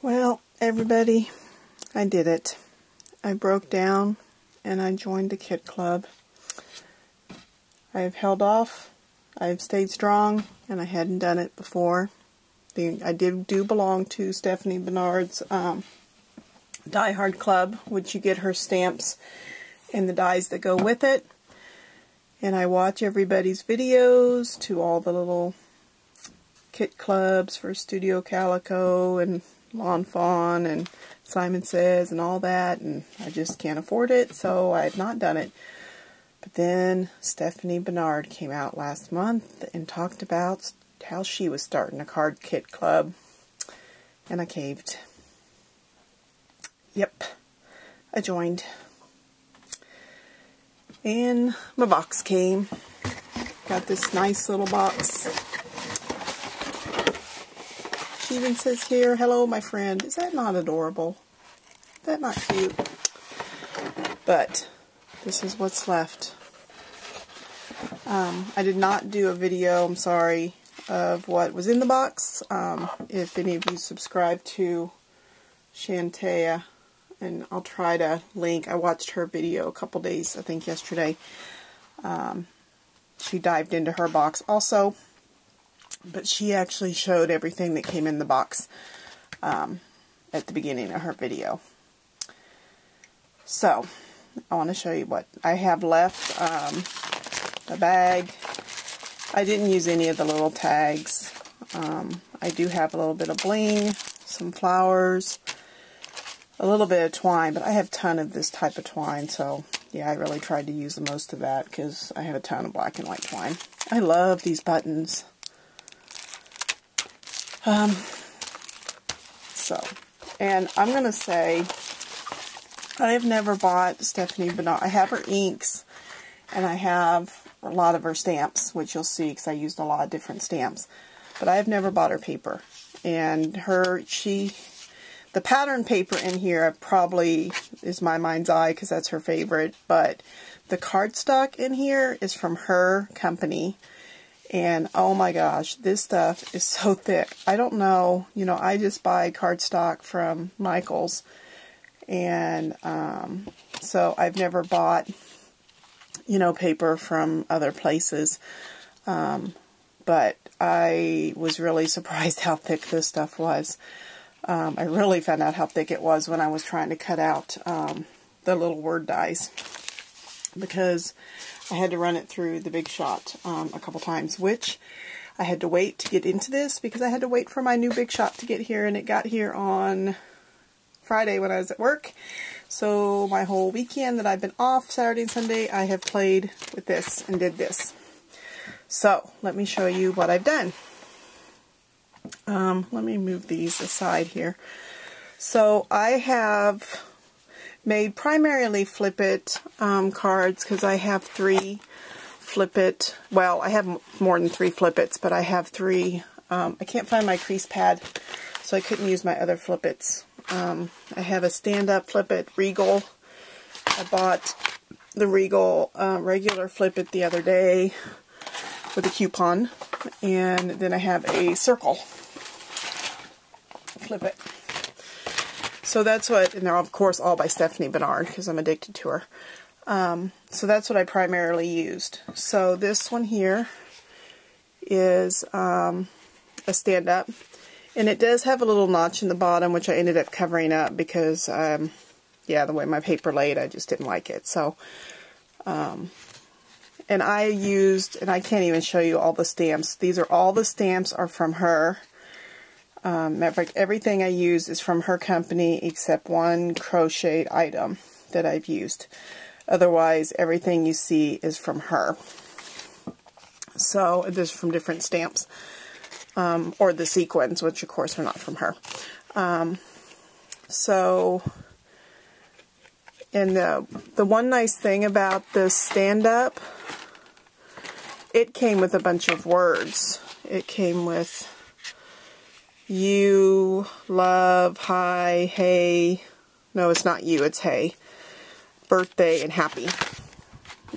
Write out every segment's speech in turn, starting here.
Well, everybody, I did it. I broke down and I joined the Kit Club. I have held off, I have stayed strong, and I hadn't done it before. I do belong to Stephanie Bernard's Die Hard Club, which you get her stamps and the dies that go with it. And I watch everybody's videos to all the little kit clubs for Studio Calico and Lawn Fawn and Simon Says and all that, and I just can't afford it, so I have not done it. But then Stephanie Bernard came out last month and talked about how she was starting a card kit club, and I caved. Yep, I joined. And my box came. Got this nice little box. She even says here, "Hello, my friend." Is that not adorable? Is that not cute? But this is what's left. I did not do a video, I'm sorry, of what was in the box. If any of you subscribe to Shantea, and I'll try to link. I watched her video a couple days, I think yesterday. She dived into her box also, but she actually showed everything that came in the box at the beginning of her video. So, I want to show you what I have left. The bag. I didn't use any of the little tags. I do have a little bit of bling, some flowers, a little bit of twine, but I have a ton of this type of twine, so yeah, I really tried to use the most of that because I have a ton of black and white twine. I love these buttons. And I'm going to say, I have never bought Stephanie Bernard. I have her inks, and I have a lot of her stamps, which you'll see because I used a lot of different stamps. But I have never bought her paper. And the pattern paper in here probably is my mind's eye because that's her favorite. But the cardstock in here is from her company. And oh my gosh, this stuff is so thick. I don't know, I just buy cardstock from Michaels. And so I've never bought, paper from other places. But I was really surprised how thick this stuff was. I really found out how thick it was when I was trying to cut out the little word dies, because I had to run it through the Big Shot a couple times, which I had to wait to get into this because I had to wait for my new Big Shot to get here, and it got here on Friday when I was at work. So my whole weekend that I've been off, Saturday and Sunday, I have played with this and did this. So let me show you what I've done. Let me move these aside here. So I have made primarily Flip It cards because I have 3 Flip It. Well, I have more than 3 Flip It's, but I have 3. I can't find my crease pad, so I couldn't use my other Flip It's. I have a stand-up Flip It Regal. I bought the Regal regular Flip It the other day with a coupon. And then I have a circle Flip It. So that's what, and they're of course all by Stephanie Bernard because I'm addicted to her. So that's what I primarily used. So this one here is a stand-up. And it does have a little notch in the bottom, which I ended up covering up because, yeah, the way my paper laid, I just didn't like it. So, and I used, and I can't even show you all the stamps. These are all the stamps are from her. Matter of fact, everything I use is from her company except one crocheted item that I've used. Otherwise, everything you see is from her. So, this is from different stamps. Or the sequins, which of course are not from her. So, and the one nice thing about this stand-up, it came with a bunch of words. It came with you, love, hi, hey. No, it's not you, it's hey. Birthday and happy.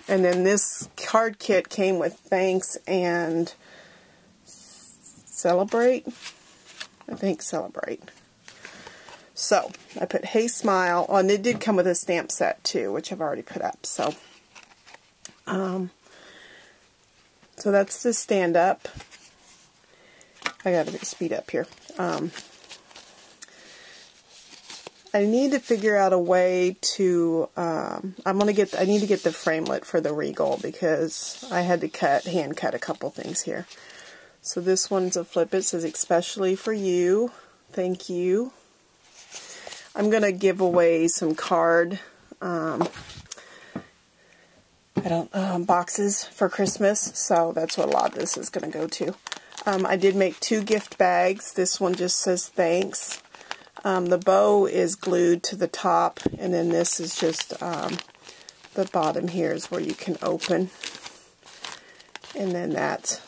And then this card kit came with thanks and celebrate. I think celebrate. So I put Hey Smile, and it did come with a stamp set too, which I've already put up. So, so that's the stand up. I gotta speed up here. I need to figure out a way to, I need to get the framelit for the Regal because I had to hand cut a couple things here. So this one's a flip. It says, especially for you. Thank you. I'm going to give away some card, boxes for Christmas. So that's what a lot of this is going to go to. I did make 2 gift bags. This one just says thanks. The bow is glued to the top, and then this is just the bottom here is where you can open, and then that's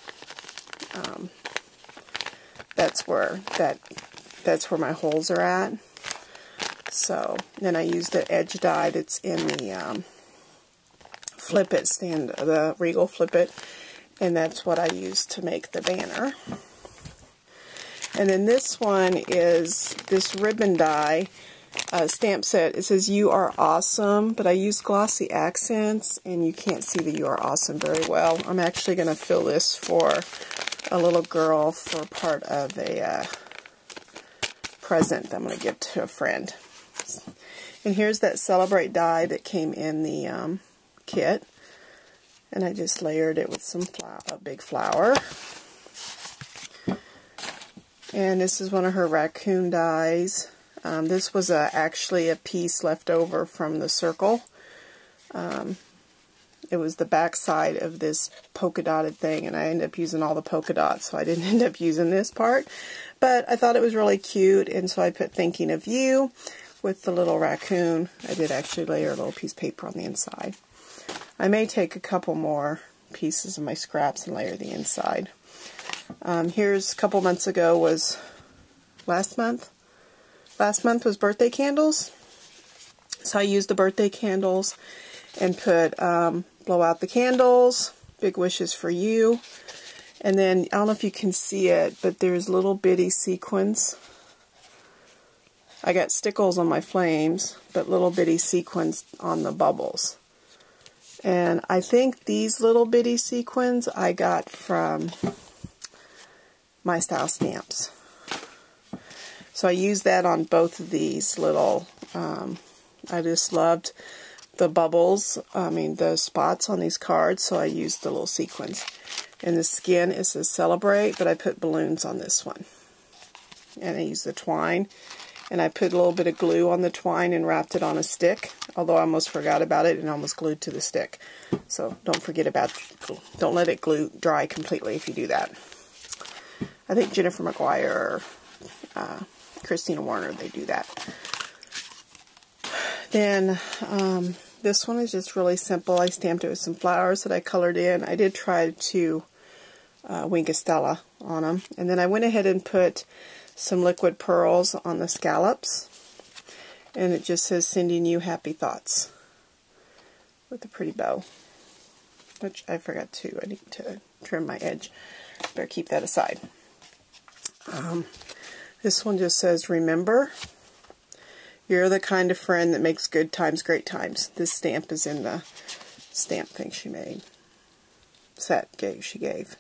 where my holes are at. So then I used the edge die that's in the Flip It stand, the Regal Flip It, and that's what I used to make the banner. And then this one is this ribbon die stamp set. It says You Are Awesome, but I used glossy accents, and you can't see the You Are Awesome very well. I'm actually going to fill this for a little girl for part of a present that I'm going to give to a friend. And here's that Celebrate die that came in the kit. And I just layered it with some a big flower. And this is one of her raccoon dies. This was actually a piece left over from the circle. It was the back side of this polka dotted thing, and I ended up using all the polka dots, so I didn't end up using this part. But I thought it was really cute, and so I put Thinking of You with the little raccoon. I did actually layer a little piece of paper on the inside. I may take a couple more pieces of my scraps and layer the inside. Here's a couple months ago was last month. Last month was birthday candles. So I used the birthday candles and put Blow Out the Candles, Big Wishes for You. And then, I don't know if you can see it, but there's little bitty sequins. I got stickles on my flames, but little bitty sequins on the bubbles. And I think these little bitty sequins I got from My Style Stamps. So I used that on both of these little, I just loved the bubbles, the spots on these cards, so I used the little sequins. And the skin, it says Celebrate, but I put balloons on this one. And I used the twine. And I put a little bit of glue on the twine and wrapped it on a stick, although I almost forgot about it and almost glued to the stick. So don't forget about, don't let it dry completely if you do that. I think Jennifer McGuire or Christina Warner, they do that. Then this one is just really simple. I stamped it with some flowers that I colored in. I did try to Wink a Stella on them. And then I went ahead and put some liquid pearls on the scallops, and it just says Sending You Happy Thoughts with a pretty bow, which I forgot to. I need to trim my edge. Better keep that aside. This one just says Remember, You're the kind of friend that makes good times great times. This stamp is in the stamp thing she made, she gave.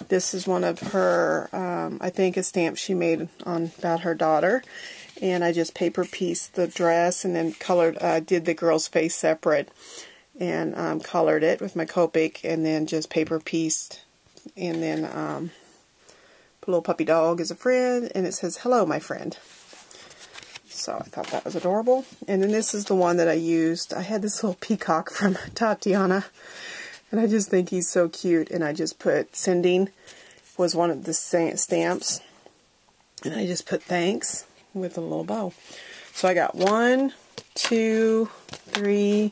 This is one of her, I think a stamp she made about her daughter, and I just paper pieced the dress and then colored, did the girl's face separate and colored it with my Copic, and then just paper pieced, and then put a little puppy dog as a friend, and it says Hello my friend. So I thought that was adorable. And then this is the one that I used. I had this little peacock from Tatiana, and I just think he's so cute, and I just put Sending was one of the stamps, and I just put Thanks with a little bow. So I got 1, 2, 3,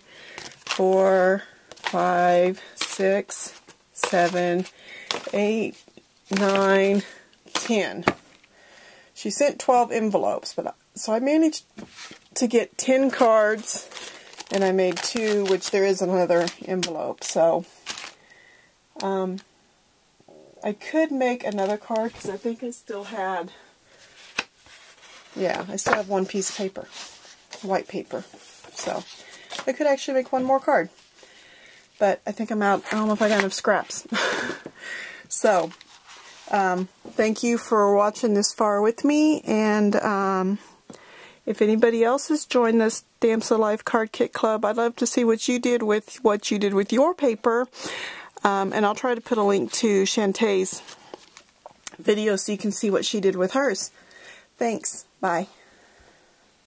4, 5, 6, 7, 8, 9, 10. She sent 12 envelopes, so I managed to get 10 cards, and I made 2, which there is another envelope. So I could make another card because I think I still had Yeah, I still have one piece of paper, white paper. So I could actually make one more card. But I think I'm out. I don't know if I got enough scraps. So, thank you for watching this far with me. And if anybody else has joined this Stamps of Life Card Kit Club, I'd love to see what you did with your paper. And I'll try to put a link to Shantae's video so you can see what she did with hers. Thanks. Bye.